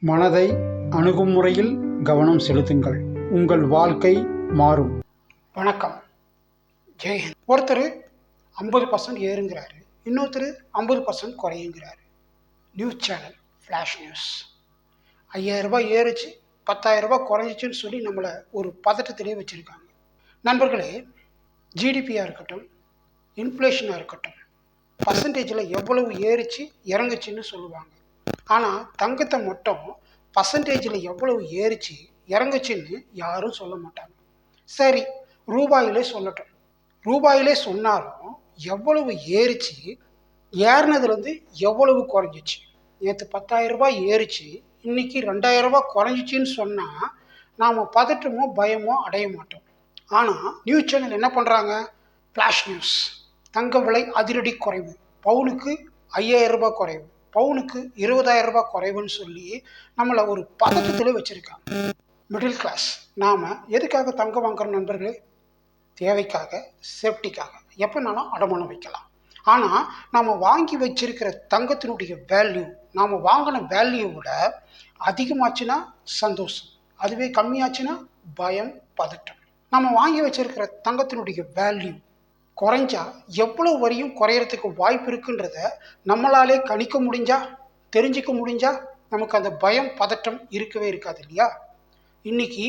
மனதை அணுகும் முறையில் கவனம் செலுத்துங்கள், உங்கள் வாழ்க்கை மாறும். வணக்கம், ஜெய்ஹிந்த். ஒருத்தர் 50% ஏறுங்கிறாரு, இன்னொருத்தர் 50% குறையுங்கிறாரு. நியூஸ் சேனல் ஃப்ளாஷ் நியூஸ் 5000 ரூபாய் ஏறிச்சு, 10,000 ரூபாய் குறைஞ்சிச்சுன்னு சொல்லி நம்மளை ஒரு பதட்டத்திலே வச்சுருக்காங்க. நண்பர்களே, ஜிடிபியாக இருக்கட்டும், இன்ஃப்ளேஷனாக இருக்கட்டும், பர்சன்டேஜில் எவ்வளவு ஏறிச்சு இறங்குச்சின்னு சொல்லுவாங்க. ஆனால் தங்கத்தை மட்டும் பர்சன்டேஜில் எவ்வளவு ஏறிச்சு இறங்குச்சின்னு யாரும் சொல்ல மாட்டாங்க. சரி, ரூபாயிலே சொல்லட்டும். ரூபாயிலே சொன்னாலும் எவ்வளவு ஏறிச்சு, ஏறினதுலேருந்து எவ்வளவு குறைஞ்சிச்சு. நேற்று 10,000 ரூபாய் ஏறிச்சு, இன்னைக்கு 2,000 ரூபாய் குறைஞ்சிச்சின்னு சொன்னால் நாம் பதட்டமோ பயமோ அடைய மாட்டோம். ஆனால் நியூஸ் சேனல் என்ன பண்ணுறாங்க? Flash news. தங்க விலை அதிரடி குறைவு, பவுனுக்கு 5,000 ரூபாய் குறைவு, பவுனுக்கு 20,000 ரூபாய் குறைவுன்னு சொல்லி நம்மளை ஒரு பதட்டத்தில் வச்சுருக்காங்க. மிடில் கிளாஸ் நாம் எதுக்காக தங்கம் வாங்குறோம் நண்பர்களே? தேவைக்காக, சேஃப்டிக்காக, எப்போனாலும் அடமானம் வைக்கலாம். ஆனால் நாம் வாங்கி வச்சிருக்கிற தங்கத்தினுடைய வேல்யூ, நாம் வாங்கின வேல்யூவை விட அதிகமாச்சுன்னா சந்தோஷம், அதுவே கம்மியாச்சுன்னா பயம், பதட்டம். நம்ம வாங்கி வச்சிருக்கிற தங்கத்தினுடைய வேல்யூ குறைஞ்சா எவ்வளோ வரையும் குறையறதுக்கு வாய்ப்பு இருக்குன்றத நம்மளாலே கணிக்க முடிஞ்சா, தெரிஞ்சிக்க முடிஞ்சா, நமக்கு அந்த பயம், பதட்டம் இருக்கவே இருக்காது இல்லையா? இன்னைக்கு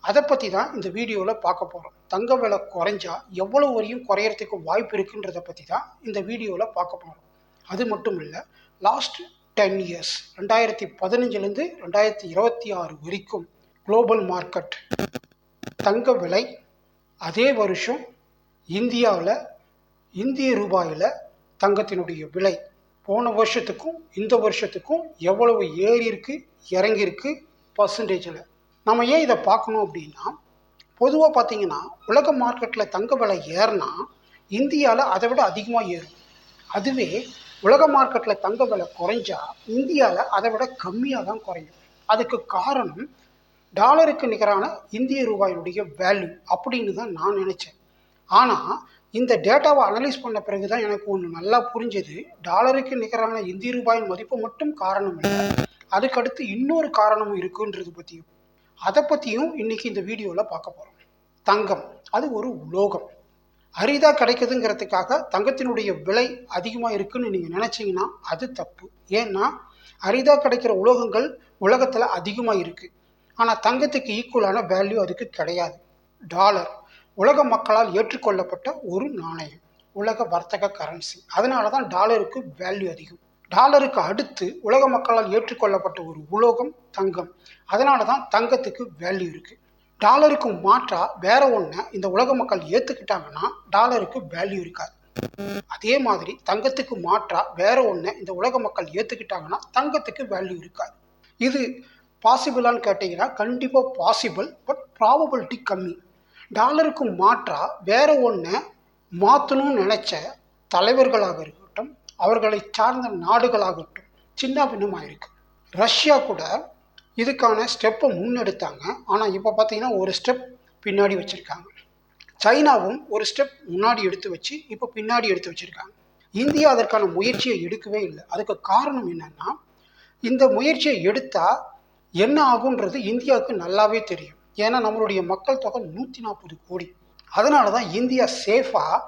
அதை பற்றி தான் இந்த வீடியோவில் பார்க்க போகிறோம். தங்க விலை குறைஞ்சா எவ்வளோ வரையும் குறையறதுக்கு வாய்ப்பு இருக்குன்றதை பற்றி தான் இந்த வீடியோவில் பார்க்க போகிறோம். அது மட்டும் இல்லை, லாஸ்ட் 10 இயர்ஸ் 2015 2026 வரைக்கும் குளோபல் மார்க்கெட் தங்க விலை, அதே வருஷம் இந்தியாவில், இந்திய ரூபாயில் தங்கத்தினுடைய விலை போன வருஷத்துக்கும் இந்த வருஷத்துக்கும் எவ்வளவு ஏறி இருக்கு, இறங்கியிருக்கு பர்சன்டேஜில். நம்ம ஏன் இதை பார்க்கணும் அப்படின்னா, பொதுவாக பார்த்தீங்கன்னா உலக மார்க்கெட்டில் தங்க விலை ஏறினா இந்தியாவில் அதை விட அதிகமாக ஏறும். அதுவே உலக மார்க்கெட்டில் தங்க விலை குறைஞ்சா இந்தியாவில் அதை விட கம்மியாக தான் குறையும். அதுக்கு காரணம் டாலருக்கு நிகரான இந்திய ரூபாயினுடைய வேல்யூ அப்படின்னு தான் நான் நினச்சேன். ஆனால் இந்த டேட்டாவை அனலைஸ் பண்ண பிறகு தான் எனக்கு ஒன்று நல்லா புரிஞ்சது. டாலருக்கு நிகரான இந்திய ரூபாயின் மதிப்பு மட்டும் காரணம் இல்லை, அதுக்கடுத்து இன்னொரு காரணமும் இருக்குன்றது பற்றியும், அதை பற்றியும் இன்னைக்கு இந்த வீடியோவில் பார்க்க போகிறோம். தங்கம் அது ஒரு உலோகம், அரிதாக கிடைக்குதுங்கிறதுக்காக தங்கத்தினுடைய விலை அதிகமாக இருக்குன்னு நீங்கள் நினச்சிங்கன்னா அது தப்பு. ஏன்னா அரிதாக கிடைக்கிற உலோகங்கள் உலகத்தில் அதிகமாக இருக்குது, ஆனால் தங்கத்துக்கு ஈக்குவலான வேல்யூ அதுக்கு கிடையாது. டாலர் உலக மக்களால் ஏற்றுக்கொள்ளப்பட்ட ஒரு நாணயம், உலக வர்த்தக கரன்சி. அதனால தான் டாலருக்கு வேல்யூ அதிகம். டாலருக்கு அடுத்து உலக மக்களால் ஏற்றுக்கொள்ளப்பட்ட ஒரு உலோகம் தங்கம். அதனால தான் தங்கத்துக்கு வேல்யூ இருக்குது. டாலருக்கு மாற்றா வேற ஒன்றை இந்த உலக மக்கள் ஏற்றுக்கிட்டாங்கன்னா டாலருக்கு வேல்யூ இருக்காது. அதே மாதிரி தங்கத்துக்கு மாற்றா வேற ஒன்றை இந்த உலக மக்கள் ஏற்றுக்கிட்டாங்கன்னா தங்கத்துக்கு வேல்யூ இருக்காது. இது பாசிபிளான்னு கேட்டிங்கன்னா கண்டிப்பாக பாசிபிள், பட் ப்ராபபிலிட்டி கம்மி. டாலருக்கு மாற்றா வேற ஒன்றை மாற்றணும்னு நினச்ச தலைவர்களாக இருக்கட்டும், அவர்களை சார்ந்த நாடுகளாகட்டும் சின்ன பின்னமாக இருக்கு. ரஷ்யா கூட இதுக்கான ஸ்டெப்பை முன்னெடுத்தாங்க, ஆனால் இப்போ பார்த்தீங்கன்னா ஒரு ஸ்டெப் பின்னாடி வச்சுருக்காங்க. சைனாவும் ஒரு ஸ்டெப் முன்னாடி எடுத்து வச்சு இப்போ பின்னாடி எடுத்து வச்சுருக்காங்க. இந்தியா அதற்கான முயற்சியை எடுக்கவே இல்லை. அதுக்கு காரணம் என்னன்னா, இந்த முயற்சியை எடுத்தால் என்ன ஆகுன்றது இந்தியாவுக்கு நல்லாவே தெரியும். ஏன்னா நம்மளுடைய மக்கள் தொகை 140 கோடி. அதனால தான் இந்தியா சேஃபாக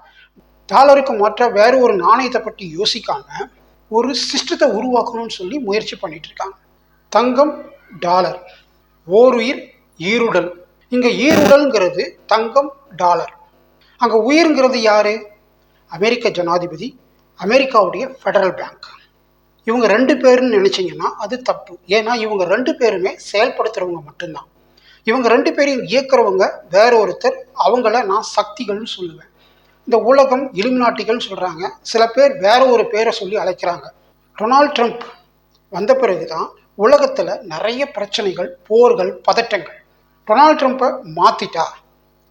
டாலருக்கு மாற்ற வேறு ஒரு நாணயத்தை பற்றி யோசிக்காம ஒரு சிஸ்டத்தை உருவாக்கணும்னு சொல்லி முயற்சி பண்ணிட்டு இருக்காங்க. தங்கம், டாலர், ஓருயிர் ஈருடல். இங்கே ஈருடல்ங்கிறது தங்கம், டாலர். அங்கே உயிர்ங்கிறது யாரு? அமெரிக்க ஜனாதிபதி, அமெரிக்காவுடைய ஃபெடரல் பேங்க். இவங்க 2 பேருன்னு நினச்சிங்கன்னா அது தப்பு. ஏன்னா இவங்க 2 பேருமே செயல்படுத்துகிறவங்க மட்டும்தான். இவங்க 2 பேரையும் இயக்குறவங்க வேற ஒருத்தர், அவங்கள நான் சக்திகள்னு சொல்லுவேன். இந்த உலகம் இலுமினாட்டிகள்னு சொல்கிறாங்க, சில பேர் வேற ஒரு பேரை சொல்லி அழைக்கிறாங்க. டொனால்ட் ட்ரம்ப் வந்த பிறகு தான் உலகத்தில் நிறைய பிரச்சனைகள், போர்கள், பதட்டங்கள். டொனால்ட் ட்ரம்ப்பை மாற்றிட்டா,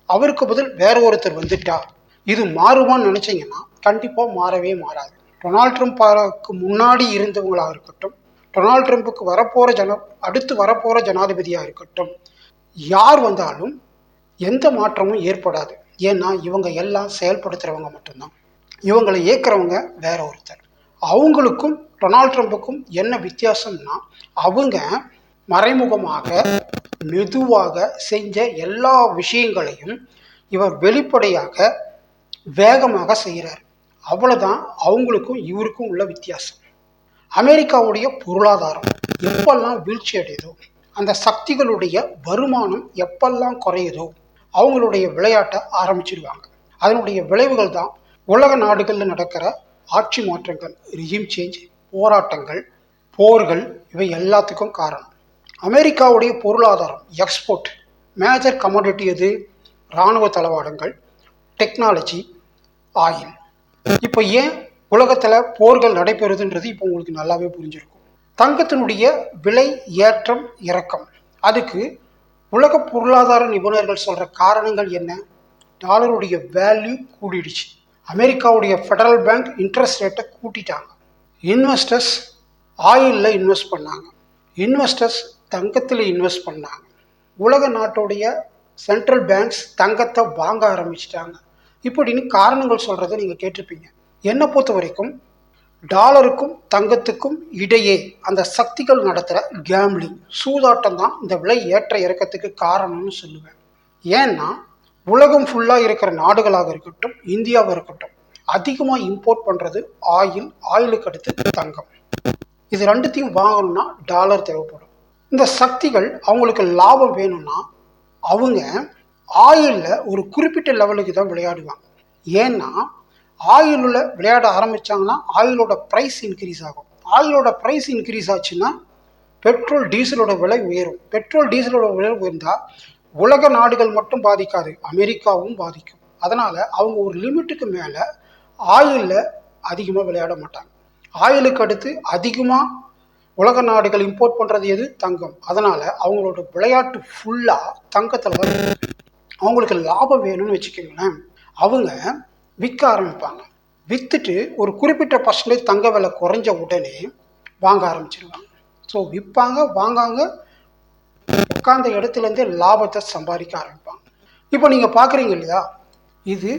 அவருக்கு பதில் வேற ஒருத்தர் வந்துட்டா இது மாறுவான்னு நினச்சிங்கன்னா கண்டிப்பாக மாறவே மாறாது. டொனால்ட் ட்ரம்ப்புக்கு முன்னாடி இருந்தவங்களாக இருக்கட்டும், டொனால்ட் ட்ரம்ப்புக்கு அடுத்து வரப்போகிற ஜனாதிபதியாக இருக்கட்டும், யார் வந்தாலும் எந்த மாற்றமும் ஏற்படாது. ஏன்னா இவங்க எல்லாம் செயல்படுத்துகிறவங்க மட்டும்தான். இவங்களை இயக்குறவங்க வேற ஒருத்தர். அவங்களுக்கும் டொனால்ட் ட்ரம்ப்புக்கும் என்ன வித்தியாசம்னா, அவங்க மறைமுகமாக மெதுவாக செஞ்ச எல்லா விஷயங்களையும் இவர் வெளிப்படையாக வேகமாக செய்கிறார். அவ்வளோதான் அவங்களுக்கும் இவருக்கும் உள்ள வித்தியாசம். அமெரிக்காவுடைய பொருளாதாரம் எப்பெல்லாம் வீழ்ச்சி அடையுதோ, அந்த சக்திகளுடைய வருமானம் எப்பெல்லாம் குறையுதோ, அவங்களுடைய விளையாட்டை ஆரம்பிச்சிடுவாங்க. அதனுடைய விளைவுகள் தான் உலக நாடுகளில் நடக்கிற ஆட்சி மாற்றங்கள், ரிஜிம் சேஞ்ச், போராட்டங்கள், போர்கள், இவை எல்லாத்துக்கும் காரணம். அமெரிக்காவுடைய பொருளாதாரம் எக்ஸ்போர்ட், மேஜர் கமாடிட்டி எது? இராணுவ தளவாடங்கள், டெக்னாலஜி, ஆயில். இப்போ ஏன் உலகத்தில் போர்கள் நடைபெறுதுன்றது இப்போ உங்களுக்கு நல்லாவே புரிஞ்சிருக்கும். தங்கத்தினுடைய விலை ஏற்றம் இறக்கம், அதுக்கு உலக பொருளாதார நிபுணர்கள் சொல்கிற காரணங்கள் என்ன? டாலருடைய வேல்யூ கூடிடுச்சு. அமெரிக்காவுடைய ஃபெடரல் பேங்க் இன்ட்ரெஸ்ட் ரேட்டை கூட்டிட்டாங்க. இன்வெஸ்டர்ஸ் ஆயிலில் இன்வெஸ்ட் பண்ணாங்க. இன்வெஸ்டர்ஸ் தங்கத்தில் இன்வெஸ்ட் பண்ணாங்க. உலக நாட்டுடைய சென்ட்ரல் பேங்க்ஸ் தங்கத்தை வாங்க ஆரம்பிச்சிட்டாங்க. இப்படின்னு காரணங்கள் சொல்கிறத நீங்கள் கேட்டிருப்பீங்க. என்னை பொறுத்த வரைக்கும் டாலருக்கும் தங்கத்துக்கும் இடையே அந்த சக்திகள் நடத்துகிற கேம்லிங், சூதாட்டம் தான் இந்த விலை ஏற்ற இறக்கத்துக்கு காரணம்னு சொல்லுவேன். ஏன்னா உலகம் ஃபுல்லாக இருக்கிற நாடுகளாக இருக்கட்டும், இந்தியாவாக இருக்கட்டும், அதிகமாக இம்போர்ட் பண்ணுறது ஆயில், ஆயிலுக்கு அடுத்து தங்கம். இது ரெண்டுத்தையும் வாங்கணும்னா டாலர் தேவைப்படும். இந்த சக்திகள் அவங்களுக்கு லாபம் வேணும்னா அவங்க ஆயிலில் ஒரு குறிப்பிட்ட லெவலுக்கு தான் விளையாடுவாங்க. ஏன்னா ஆயிலில் விளையாட ஆரம்பித்தாங்கன்னா ஆயிலோட ப்ரைஸ் இன்க்ரீஸ் ஆகும். ஆயிலோட ப்ரைஸ் இன்க்ரீஸ் ஆச்சுன்னா பெட்ரோல் டீசலோட விலை உயரும். பெட்ரோல் டீசலோட விலை உயர்ந்தால் உலக நாடுகள் மட்டும் பாதிக்காது, அமெரிக்காவும் பாதிக்கும். அதனால் அவங்க ஒரு லிமிட்டுக்கு மேலே ஆயிலில் அதிகமாக விளையாட மாட்டாங்க. ஆயிலுக்கு அடுத்து அதிகமாக உலக நாடுகள் இம்போர்ட் பண்ணுறது எது? தங்கம். அதனால் அவங்களோட விளையாட்டு ஃபுல்லாக தங்கத்தில் தான். அவங்களுக்கு லாபம் வேணும்னு வச்சுக்கோங்களேன், அவங்க விற்க ஆரம்பிப்பாங்க. விற்றுட்டு ஒரு குறிப்பிட்ட பர்சன்டேஜ் தங்க விலை குறைஞ்ச உடனே வாங்க ஆரம்பிச்சிருவாங்க. ஸோ விற்பாங்க, வாங்காங்க, உட்கார்ந்த இடத்துலேருந்தே லாபத்தை சம்பாதிக்க ஆரம்பிப்பாங்க. இப்போ நீங்கள் பார்க்குறீங்க இல்லையா, இது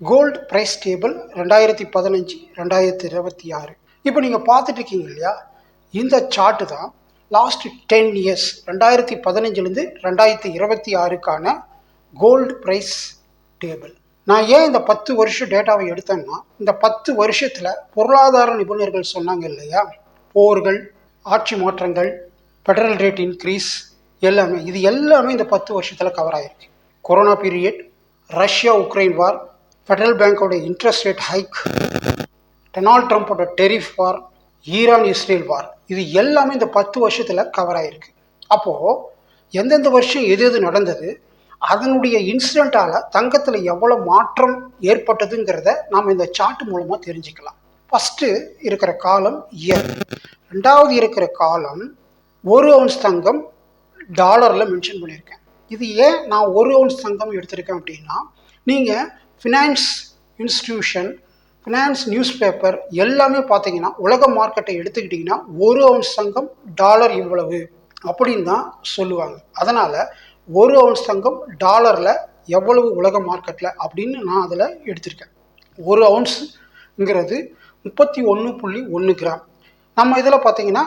கோல்டு ப்ரைஸ் டேபிள் 2015, 2026. இப்போ நீங்கள் பார்த்துட்டு இருக்கீங்க இல்லையா, இந்த சார்ட்டு தான் லாஸ்ட் 10 இயர்ஸ், 2015லேருந்து 2026க்கான கோல்டு ப்ரைஸ் டேபிள். நான் ஏன் இந்த 10 வருஷம் டேட்டாவை எடுத்தேன்னா, இந்த 10 வருஷத்தில் பொருளாதார நிபுணர்கள் சொன்னாங்க இல்லையா, போர்கள், ஆட்சி மாற்றங்கள், ஃபெடரல் ரேட் இன்க்ரீஸ், எல்லாமே இது எல்லாமே இந்த 10 வருஷத்தில் கவர் ஆகிருக்கு. Corona period, Russia Ukraine war, federal பேங்கோட இன்ட்ரெஸ்ட் ரேட் ஹைக், டொனால்ட் ட்ரம்ப்போட tariff war, Iran Israel war, இது எல்லாமே இந்த 10 வருஷத்தில் கவர் ஆகிருக்கு. அப்போது எந்தெந்த வருஷம் எது எது நடந்தது, அதனுடைய இன்சிடென்ட்டால் தங்கத்தில் எவ்வளோ மாற்றம் ஏற்பட்டதுங்கிறத நாம் இந்த சார்ட் மூலமாக தெரிஞ்சுக்கலாம். ஃபஸ்ட்டு இருக்கிற காலம் இயர், ரெண்டாவது இருக்கிற காலம் 1 ounce தங்கம் டாலரில் மென்ஷன் பண்ணியிருக்கேன். இது ஏன் நான் 1 ounce தங்கம் எடுத்திருக்கேன் அப்படின்னா, நீங்கள் finance institution, finance news paper எல்லாமே பார்த்தீங்கன்னா உலக மார்க்கெட்டை எடுத்துக்கிட்டிங்கன்னா 1 ounce தங்கம் டாலர் இவ்வளவு அப்படின்னு தான் சொல்லுவாங்க. அதனால் 1 ounce தங்கம் டாலரில் எவ்வளவு உலக மார்க்கெட்டில் அப்படின்னு நான் அதில் எடுத்திருக்கேன். 1 ounceங்கிறது 31.1 கிராம். நம்ம இதில் பார்த்தீங்கன்னா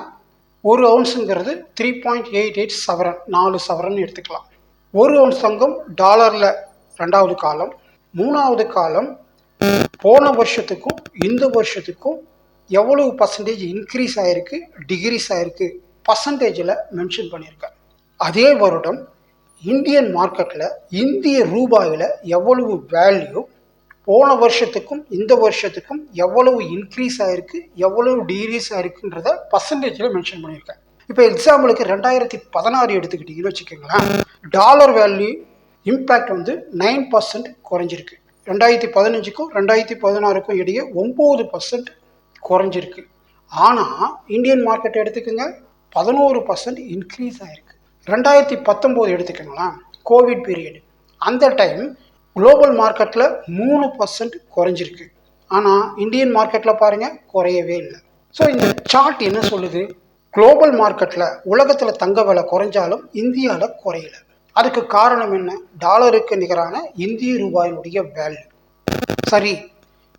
1 ounceங்கிறது 3.88 சவரன், 4 சவரன் எடுத்துக்கலாம். 1 ounce தங்கம் டாலரில் ரெண்டாவது காலம். மூணாவது காலம் போன வருஷத்துக்கும் இந்த வருஷத்துக்கும் எவ்வளவு பர்சன்டேஜ் இன்க்ரீஸ் ஆகிருக்கு, டிகிரீஸ் ஆகிருக்கு, பர்சன்டேஜில் மென்ஷன் பண்ணியிருக்கேன். அதே வருடம் இந்தியன் மார்க்கெட்டில் இந்திய ரூபாயில் எவ்வளவு வேல்யூ, போன வருஷத்துக்கும் இந்த வருஷத்துக்கும் எவ்வளவு இன்க்ரீஸ் ஆகிருக்கு, எவ்வளவு டிக்ரீஸ் ஆகிருக்குன்றத பர்சன்டேஜில் மென்ஷன் பண்ணியிருக்கேன். இப்போ எக்ஸாம்பிளுக்கு 2016 எடுத்துக்கிட்டிங்கன்னு வச்சுக்கோங்களேன், டாலர் வேல்யூ இம்பேக்ட் 9% குறைஞ்சிருக்கு. 2015க்கும் 2016க்கும் இடையே 9% குறைஞ்சிருக்கு. ஆனால் இந்தியன் மார்க்கெட் எடுத்துக்கோங்க, 11% இன்க்ரீஸ் ஆகிருக்கு. 2019 எடுத்துக்கோங்களேன், கோவிட் பீரியட், அந்த டைம் குளோபல் மார்க்கெட்டில் 3% குறைஞ்சிருக்கு. ஆனால் இந்தியன் மார்க்கெட்டில் பாருங்கள், குறையவே இல்லை. ஸோ இந்த சார்ட் என்ன சொல்லுது, குளோபல் மார்க்கெட்டில் உலகத்தில் தங்க விலை குறைஞ்சாலும் இந்தியாவில் குறையல. அதுக்கு காரணம் என்ன? டாலருக்கு நிகரான இந்திய ரூபாயினுடைய வேல்யூ. சரி,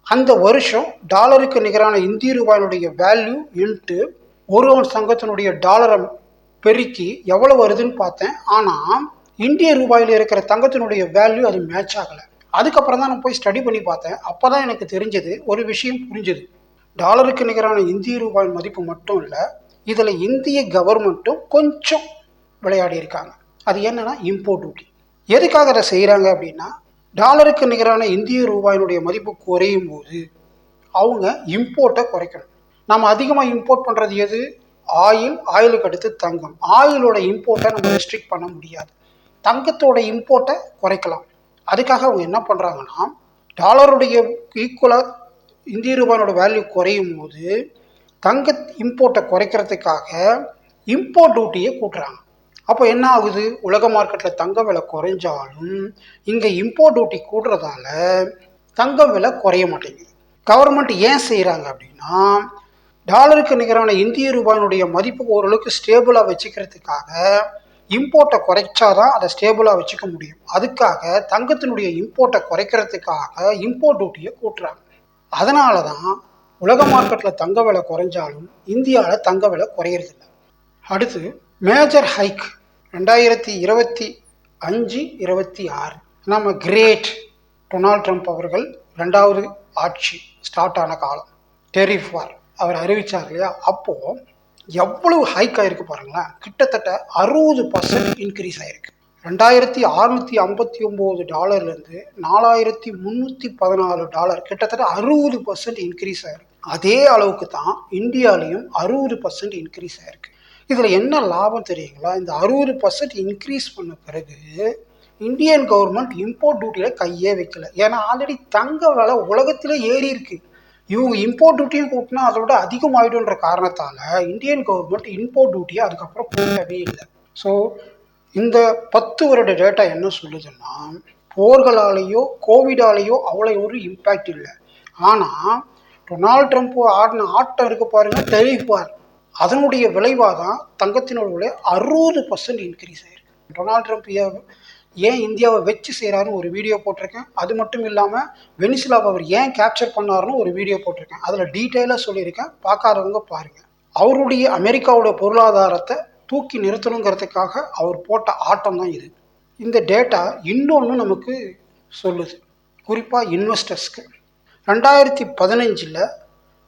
அந்த வருஷம் டாலருக்கு நிகரான இந்திய ரூபாயினுடைய வேல்யூ இன்ட்டு 1 ounce தங்கத்தினுடைய டாலரை பெருக்கி எவ்வளோ வருதுன்னு பார்த்தேன். ஆனால் இந்திய ரூபாயில் இருக்கிற தங்கத்தினுடைய வேல்யூ அது மேட்ச் ஆகலை. அதுக்கப்புறம் தான் நான் போய் ஸ்டடி பண்ணி பார்த்தேன். அப்போ தான் எனக்கு தெரிஞ்சது, ஒரு விஷயம் புரிஞ்சுது. டாலருக்கு நிகரான இந்திய ரூபாய் மதிப்பு மட்டும் இல்லை, இதில் இந்திய கவர்மெண்ட்டும் கொஞ்சம் விளையாடி இருக்காங்க. அது என்னன்னா இம்போர்ட் டியூட்டி. எதுக்காக அதை செய்கிறாங்க அப்படின்னா, டாலருக்கு நிகரான இந்திய ரூபாயினுடைய மதிப்பு குறையும் போது அவங்க இம்போர்ட்டை குறைக்கணும். நம்ம அதிகமாக இம்போர்ட் பண்ணுறது எது? ஆயிலுக்கு அடுத்து தங்கம். ஆயிலோட இம்போர்ட்டை நம்ம ரெஸ்ட்ரிக்ட் பண்ண முடியாது. தங்கத்தோட இம்போர்ட்டை குறைக்கலாம். அதுக்காக அவங்க என்ன பண்ணுறாங்கன்னா, டாலருடைய ஈக்குவலாக இந்திய ரூபாயோட வேல்யூ குறையும் போது தங்க இம்போர்ட்டை குறைக்கிறதுக்காக இம்போர்ட் டியூட்டியை கூட்டுறாங்க. அப்போ என்ன ஆகுது? உலக மார்க்கெட்டில் தங்க விலை குறைஞ்சாலும் இங்கே இம்போர்ட் டியூட்டி கூடுறதால தங்கம் விலை குறைய மாட்டேங்குது. கவர்மெண்ட் ஏன் செய்கிறாங்க அப்படின்னா, டாலருக்கு நிகரான இந்திய ரூபாயினுடைய மதிப்பு ஓரளவுக்கு ஸ்டேபிளாக வச்சுக்கிறதுக்காக இம்போர்ட்டை குறைச்சாதான் அதை ஸ்டேபிளாக வச்சுக்க முடியும். அதுக்காக தங்கத்தினுடைய இம்போர்ட்டை குறைக்கிறதுக்காக இம்போர்ட் டியூட்டியை கூட்டுறாங்க. அதனால தான் உலக மார்க்கெட்டில் தங்க விலை குறைஞ்சாலும் இந்தியாவில் தங்க விலை குறையிறதில்ல. அடுத்து மேஜர் ஹைக் 2025-26 நம்ம கிரேட் டொனால்ட் ட்ரம்ப் அவர்கள் 2வது ஆட்சி ஸ்டார்ட் ஆன காலம். டெரிஃப் வார் அவர் அறிவித்தார் இல்லையா? அப்போது எவ்வளவு ஹைக் ஆகிருக்கு பாருங்களேன். கிட்டத்தட்ட 60% இன்க்ரீஸ் ஆகிருக்கு. $2,659 $4,314, கிட்டத்தட்ட 60% இன்க்ரீஸ் ஆகிருக்கு. அதே அளவுக்கு தான் இந்தியாவிலையும் 60% இன்க்ரீஸ் ஆகிருக்கு. இதில் என்ன லாபம் தெரியுங்களா? இந்த 60% இன்க்ரீஸ் பண்ண பிறகு இந்தியன் கவர்மெண்ட் இம்போர்ட் டியூட்டியில் கையே வைக்கல. ஏன்னா ஆல்ரெடி தங்க விலை உலகத்திலே ஏறி இருக்கு. இவங்க இம்போர்ட் டியூட்டியும் கூட்டினா அதை விட அதிகமாகிடுன்ற காரணத்தால் இந்தியன் கவர்மெண்ட் இம்போர்ட் டியூட்டியை அதுக்கப்புறம் கூட்டவே இல்லை. ஸோ இந்த 10 வருட டேட்டா என்ன சொல்லுதுன்னா, போர்களாலேயோ கோவிடாலேயோ அவ்வளோ ஒரு இம்பேக்ட் இல்லை. ஆனால் டொனால்ட் ட்ரம்ப் ஆடின ஆட்டம் இருக்க பாருங்க, டெரிஃப் வார், அதனுடைய விளைவாக தான் தங்கத்தினோட விலை 60% இன்க்ரீஸ் ஆகிருக்கு. டொனால்ட் ட்ரம்ப் ஏன் இந்தியாவை வச்சு செய்கிறாருன்னு ஒரு வீடியோ போட்டிருக்கேன். அது மட்டும் இல்லாமல் வெனிசுலாவை அவர் ஏன் கேப்சர் பண்ணாருன்னு ஒரு வீடியோ போட்டிருக்கேன். அதில் டீட்டெயிலாக சொல்லியிருக்கேன், பார்க்காதவங்க பாருங்கள். அவருடைய அமெரிக்காவோட பொருளாதாரத்தை தூக்கி நிறுத்தணுங்கிறதுக்காக அவர் போட்ட ஆட்டம் தான் இது. இந்த டேட்டா இன்னொன்று நமக்கு சொல்லுது, குறிப்பாக இன்வெஸ்டர்ஸ்க்கு. 2015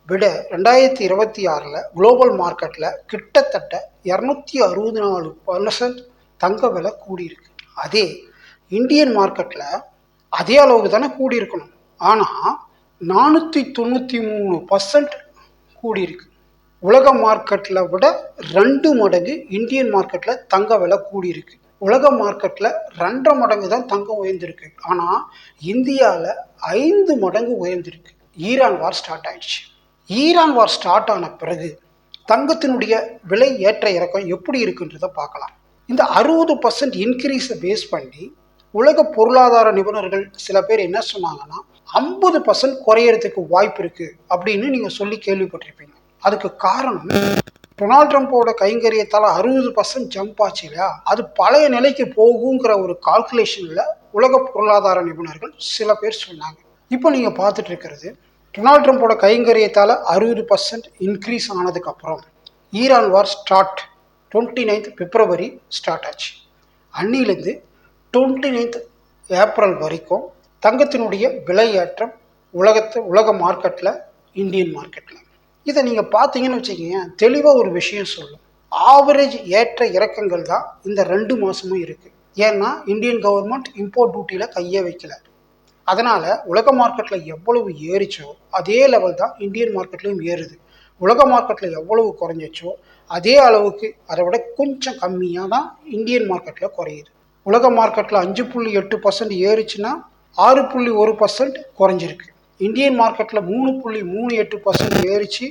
விட 2026 குளோபல் மார்க்கெட்டில் கிட்டத்தட்ட 264% தங்க விலை கூடியிருக்கு. அதே இந்தியன் மார்க்கெட்டில் அதே அளவுக்கு தானே கூடியிருக்கணும், ஆனால் 493% கூடியிருக்கு. உலக மார்க்கெட்டில் விட 2 மடங்கு இந்தியன் மார்க்கெட்டில் தங்க விலை கூடியிருக்கு. உலக மார்க்கெட்டில் 2.5 மடங்கு தான் தங்கம் உயர்ந்திருக்கு, ஆனால் இந்தியாவில் 5 மடங்கு உயர்ந்திருக்கு. ஈரான் வார் ஸ்டார்ட் ஆயிடுச்சு. ஈரான் வார் ஸ்டார்ட் ஆன பிறகு தங்கத்தினுடைய விலை ஏற்ற இறக்கம் எப்படி இருக்குன்றதை பார்க்கலாம். இந்த 60% இன்க்ரீஸை பேஸ் பண்ணி உலக பொருளாதார நிபுணர்கள் சில பேர் என்ன சொன்னாங்கன்னா, 50% குறையறதுக்கு வாய்ப்பு இருக்குது அப்படின்னு நீங்கள் சொல்லி கேள்விப்பட்டிருப்பீங்க. அதுக்கு காரணம், டொனால்ட் ட்ரம்ப்போட கைங்கரியத்தால் 60% ஜம்ப் ஆச்சு இல்லையா, அது பழைய நிலைக்கு போகுங்கிற ஒரு கால்குலேஷனில் உலக பொருளாதார நிபுணர்கள் சில பேர் சொன்னாங்க. இப்போ நீங்கள் பார்த்துட்டு இருக்கிறது, டொனால்ட் ட்ரம்ப்போட கைங்கரியத்தால் 60% இன்க்ரீஸ் ஆனதுக்கப்புறம் ஈரான் வார் ஸ்டார்ட் 29 பிப்ரவரி ஸ்டார்ட் ஆச்சு. அன்னிலேருந்து 29 ஏப்ரல் வரைக்கும் தங்கத்தினுடைய விலை ஏற்றம் உலக மார்க்கெட்டில், இந்தியன் மார்க்கெட்டில். இதை நீங்கள் பார்த்தீங்கன்னு வச்சுக்கிங்க, தெளிவாக ஒரு விஷயம் சொல்லும். ஆவரேஜ் ஏற்ற இறக்கங்கள் தான் இந்த 2 மாதமும் இருக்குது. ஏன்னா இந்தியன் கவர்மெண்ட் இம்போர்ட் டியூட்டியில் கையே வைக்கல. அதனால் உலக மார்க்கெட்டில் எவ்வளவு ஏறிச்சோ அதே லெவல் தான் இந்தியன் மார்க்கெட்லேயும் ஏறுது. உலக மார்க்கெட்டில் எவ்வளவு குறைஞ்சிச்சோ அதே அளவுக்கு அதை விட கொஞ்சம் கம்மியாக தான் இந்தியன் மார்க்கெட்டில் குறையுது. உலக மார்க்கெட்டில் 5.8% ஏறிச்சுன்னா 6.1% குறைஞ்சிருக்கு. இந்தியன் மார்க்கெட்டில் 3.38% ஏறிச்சு,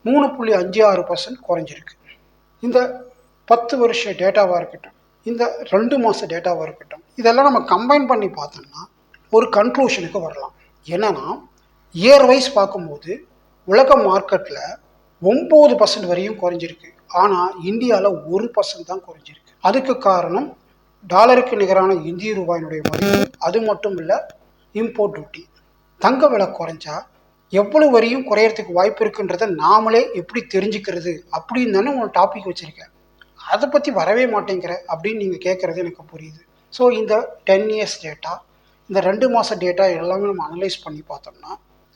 3.56% குறைஞ்சிருக்கு. இந்த 10 வருஷ டேட்டாவாக இருக்கட்டும், இந்த 2 மாத டேட்டாவாக இருக்கட்டும், இதெல்லாம் நம்ம கம்பைன் பண்ணி பார்த்தோம்னா ஒரு கன்க்ளூஷனுக்கு வரலாம். என்னன்னா, இயர் வைஸ் பார்க்கும்போது உலக மார்க்கெட்டில் 9% வரையும் குறைஞ்சிருக்கு, ஆனால் இந்தியாவில் 1% தான் குறைஞ்சிருக்கு. அதுக்கு காரணம் டாலருக்கு நிகரான இந்திய ரூபாயினுடைய மதிப்பு, அது மட்டும் இல்லை இம்போர்ட் டியூட்டி. தங்க விலை குறைஞ்சா எவ்வளவு வரையும் குறையறதுக்கு வாய்ப்பு இருக்குன்றதை நாமளே எப்படி தெரிஞ்சுக்கிறது அப்படின்னு தானே ஒரு டாபிக் வச்சுருக்கேன். அதை பற்றி வரவே மாட்டேங்கிற அப்படின்னு நீங்கள் கேட்குறது எனக்கு புரியுது. ஸோ இந்த 10 இயர்ஸ் டேட்டா, இந்த 2 மாத டேட்டா எல்லாமே நம்ம அனலைஸ் பண்ணி பார்த்தோம்னா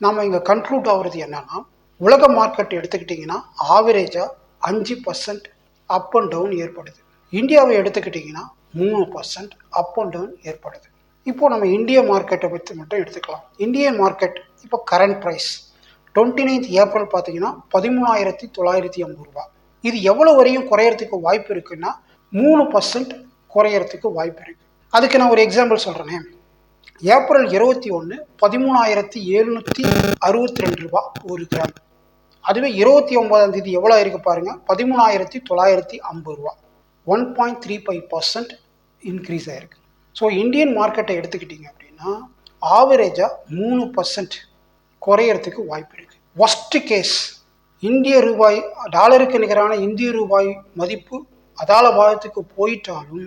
நம்ம இங்கே கன்க்ளூட் ஆகுறது என்னென்னா, உலக மார்க்கெட் எடுத்துக்கிட்டிங்கன்னா ஆவரேஜாக 5% அப் அண்ட் டவுன் ஏற்படுது. இந்தியாவை எடுத்துக்கிட்டிங்கன்னா 3% அப் அண்ட் டவுன் ஏற்படுது. இப்போது நம்ம இந்திய மார்க்கெட்டை பற்றி மட்டும் எடுத்துக்கலாம். இந்தியன் மார்க்கெட் இப்போ கரண்ட் ப்ரைஸ் 29th ஏப்ரல் பார்த்தீங்கன்னா 13,950 ரூபா. இது எவ்வளோ வரையும் குறையறதுக்கு வாய்ப்பு இருக்குன்னா 3% குறையறதுக்கு வாய்ப்பு இருக்குது. அதுக்கு நான் ஒரு எக்ஸாம்பிள் சொல்கிறேனே. ஏப்ரல் 21 13,762 ரூபா ஒரு கிராம். அதுவே 29ஆம் தேதி எவ்வளோ இருக்குது பாருங்கள், 13,950 ரூபா. 1.35% இன்க்ரீஸ் ஆகிருக்கு. ஸோ இந்தியன் மார்க்கெட்டை எடுத்துக்கிட்டிங்க அப்படின்னா ஆவரேஜாக 3% குறையறதுக்கு வாய்ப்பு இருக்குது. ஒஸ்ட் கேஸ் இந்திய ரூபாய் டாலருக்கு நிகரான இந்திய ரூபாய் மதிப்பு அதாலபாதத்துக்கு போயிட்டாலும்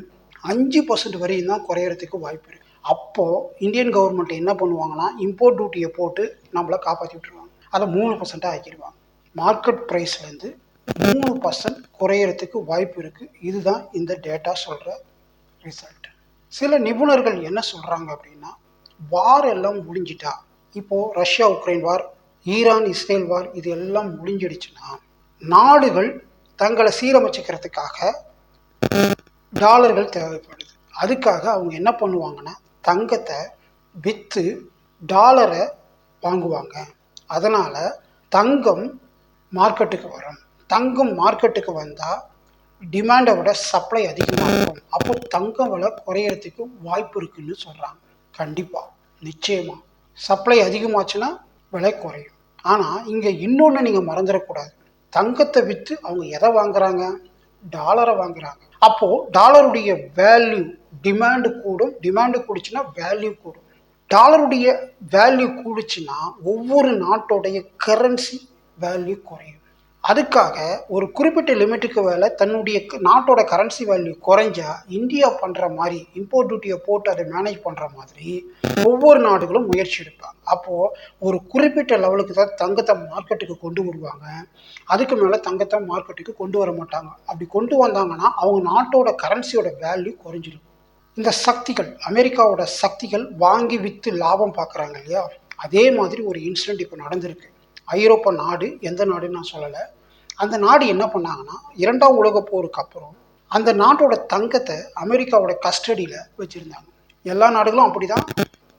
5% வரையும் தான் குறையறதுக்கு வாய்ப்பு இருக்குது. அப்போது இந்தியன் கவர்மெண்ட் என்ன பண்ணுவாங்கன்னா, இம்போர்ட் டியூட்டியை போட்டு நம்மளை காப்பாற்றி விட்டுருவாங்க. அதை 3% ஆக்கிடுவாங்க. மார்க்கெட் ப்ரைஸ்லேருந்து 3% குறையறதுக்கு வாய்ப்பு இருக்குது. இதுதான் இந்த டேட்டா சொல்கிற ரிசல்ட். சில நிபுணர்கள் என்ன சொல்கிறாங்க அப்படின்னா, வார் எல்லாம் முடிஞ்சிட்டா, இப்போது ரஷ்யா உக்ரைன் வார், ஈரான் இஸ்ரேல் வார் இது எல்லாம் முடிஞ்சிடுச்சுன்னா நாடுகள் தங்களை சீரமைச்சிக்கிறதுக்காக டாலர்கள் தேவைப்படுது. அதுக்காக அவங்க என்ன பண்ணுவாங்கன்னா, தங்கத்தை விற்று டாலரை வாங்குவாங்க. அதனால் தங்கம் மார்க்கெட்டுக்கு வரும். தங்கம் மார்க்கெட்டுக்கு வந்தால் டிமாண்டை விட சப்ளை அதிகமாக இருக்கும். அப்போ தங்கம் விலை குறையறதுக்கு வாய்ப்பு இருக்குன்னு சொல்கிறாங்க. கண்டிப்பாக, நிச்சயமாக சப்ளை அதிகமாச்சுன்னா விலை குறையும். ஆனால் இங்கே இன்னொன்று நீங்கள் மறந்துடக்கூடாது. தங்கத்தை விற்று அவங்க எதை வாங்குறாங்க? டாலரை வாங்குறாங்க. அப்போது டாலருடைய வேல்யூ, டிமாண்டு கூடும். டிமாண்டு கூடுச்சுன்னா வேல்யூ கூடும். டாலருடைய வேல்யூ கூடுச்சுன்னா ஒவ்வொரு நாட்டோடைய கரன்சி வேல்யூ குறையும். அதுக்காக ஒரு குறிப்பிட்ட லிமிட்டுக்கு மேலே தன்னுடைய நாட்டோட கரன்சி வேல்யூ குறைஞ்சா இந்தியா பண்ணுற மாதிரி இம்போர்ட் டியூட்டியை போட்டு அதை மேனேஜ் பண்ணுற மாதிரி ஒவ்வொரு நாடுகளும் முயற்சி எடுப்பாங்க. அப்போது ஒரு குறிப்பிட்ட லெவலுக்கு தான் தங்கத்தை மார்க்கெட்டுக்கு கொண்டு வருவாங்க. அதுக்கு மேலே தங்கத்தை மார்க்கெட்டுக்கு கொண்டு வர மாட்டாங்க. அப்படி கொண்டு வந்தாங்கன்னா அவங்க நாட்டோட கரன்சியோட வேல்யூ குறைஞ்சிடும். இந்த சக்திகள், அமெரிக்காவோட சக்திகள் வாங்கி விற்று லாபம் பார்க்குறாங்க இல்லையா, அதே மாதிரி ஒரு இன்சிடென்ட் இப்போ நடந்திருக்கு. ஐரோப்பா நாடு, எந்த நாடுன்னு நான் சொல்லலை, அந்த நாடு என்ன பண்ணாங்கன்னா 2ஆம் உலகப் போருக்கு அப்புறம் அந்த நாட்டோட தங்கத்தை அமெரிக்காவோட கஸ்டடியில் வச்சுருந்தாங்க. எல்லா நாடுகளும் அப்படி தான்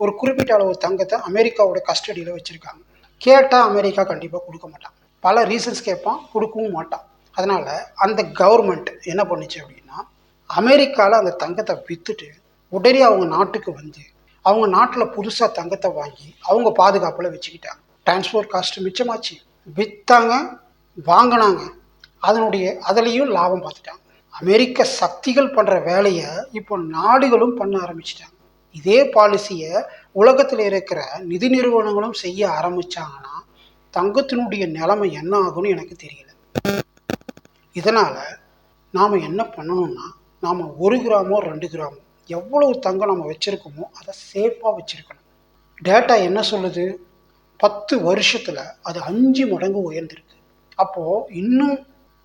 ஒரு குறிப்பிட்ட அளவு தங்கத்தை அமெரிக்காவோட கஸ்டடியில் வச்சுருக்காங்க. கேட்டால் அமெரிக்கா கண்டிப்பாக கொடுக்க மாட்டான். பல ரீசன்ஸ் கேட்பான், கொடுக்கவும் மாட்டான். அதனால் அந்த கவர்மெண்ட் என்ன பண்ணுச்சு அப்படின்னா, அமெரிக்காவில் அந்த தங்கத்தை விற்றுட்டு உடனே அவங்க நாட்டுக்கு வந்து அவங்க நாட்டில் புதுசாக தங்கத்தை வாங்கி அவங்க பாதுகாப்பில் வச்சுக்கிட்டாங்க. Transport cost மிச்சமாச்சு. விற்றாங்க, வாங்கினாங்க, அதுலேயும் லாபம் பார்த்துட்டாங்க. அமெரிக்க சக்திகள் பண்ணுற வேலையை இப்போ நாடுகளும் பண்ண ஆரம்பிச்சிட்டாங்க. இதே பாலிசியை உலகத்தில் இருக்கிற நிதி நிறுவனங்களும் செய்ய ஆரம்பித்தாங்கன்னா தங்கத்தினுடைய நிலைமை என்ன ஆகும்னு எனக்கு தெரியல. இதனால் நாம் என்ன பண்ணணும்னா, நாம் 1 கிராமோ 2 கிராமோ எவ்வளவு தங்கம் நம்ம வச்சுருக்கோமோ அதை சேஃபாக வச்சுருக்கணும். டேட்டா என்ன சொல்லுது? 10 வருஷத்தில் அது 5 மடங்கு உயர்ந்திருக்கு. அப்போது இன்னும்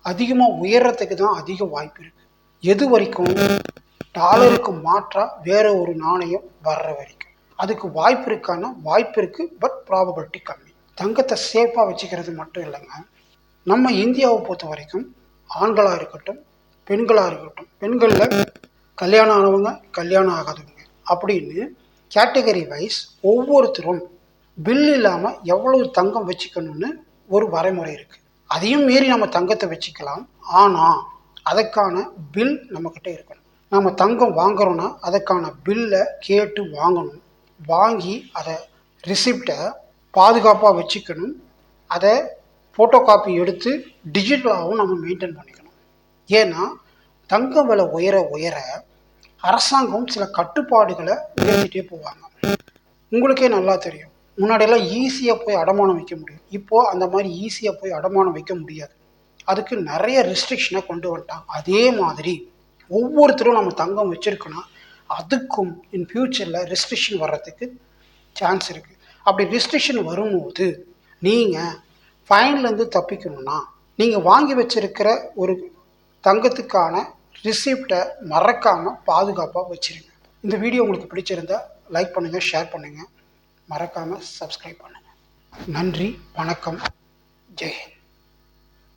அதிகமாக உயர்றதுக்கு தான் அதிக வாய்ப்பு இருக்குது. எது வரைக்கும்? டாலருக்கு மாற்றாக வேற ஒரு நாணயம் வர்ற வரைக்கும். அதுக்கு வாய்ப்பு இருக்கான்னா வாய்ப்பு இருக்குது, பட் ப்ராபபிலிட்டி கம்மி. தங்கத்தை சேஃபாக வச்சுக்கிறது மட்டும் இல்லைங்க, நம்ம இந்தியாவை பொறுத்த வரைக்கும் ஆண்களாக இருக்கட்டும் பெண்களாக இருக்கட்டும், பெண்களில் கல்யாணம் ஆனவங்க கல்யாணம் ஆகாதவங்க அப்படின்னு கேட்டகரி வைஸ் ஒவ்வொருத்தரும் பில் இல்லாமல் எவ்வளவு தங்கம் வச்சுக்கணும்னு ஒரு வரைமுறை இருக்குது. அதையும் மீறி நம்ம தங்கத்தை வச்சுக்கலாம். ஆனால் அதுக்கான பில் நம்மக்கிட்ட இருக்கணும். நம்ம தங்கம் வாங்குறோன்னா அதுக்கான பில்லை கேட்டு வாங்கணும். வாங்கி அதை ரிசிப்டை பாதுகாப்பாக வச்சுக்கணும். அதை ஃபோட்டோ காப்பி எடுத்து டிஜிட்டலாகவும் நம்ம மெயின்டைன் பண்ணிக்கணும். ஏன்னா தங்கம் விலை உயர உயர அரசாங்கம் சில கட்டுப்பாடுகளை உயர்த்திட்டே போவாங்க. உங்களுக்கே நல்லா தெரியும், முன்னாடியெல்லாம் ஈஸியாக போய் அடமானம் வைக்க முடியும். இப்போது அந்த மாதிரி ஈஸியாக போய் அடமானம் வைக்க முடியாது. அதுக்கு நிறைய ரெஸ்ட்ரிக்ஷனை கொண்டு வந்துட்டாங்க. அதே மாதிரி ஒவ்வொருத்தரும் நம்ம தங்கம் வச்சுருக்கோன்னா அதுக்கும் இன் ஃப்யூச்சரில் ரெஸ்ட்ரிக்ஷன் வர்றதுக்கு சான்ஸ் இருக்குது. அப்படி ரெஸ்ட்ரிக்ஷன் வரும்போது நீங்கள் ஃபைன்லேருந்து தப்பிக்கணும்னா நீங்கள் வாங்கி வச்சுருக்கிற ஒரு தங்கத்துக்கான ரிசிப்டை மறக்காமல் பாதுகாப்பாக வச்சுருங்க. இந்த வீடியோ உங்களுக்கு பிடிச்சிருந்தா லைக் பண்ணுங்கள், ஷேர் பண்ணுங்கள், மறக்காமல் சப்ஸ்கிரைப் பண்ணுங்கள். நன்றி, வணக்கம், ஜெய்ஹிந்த்.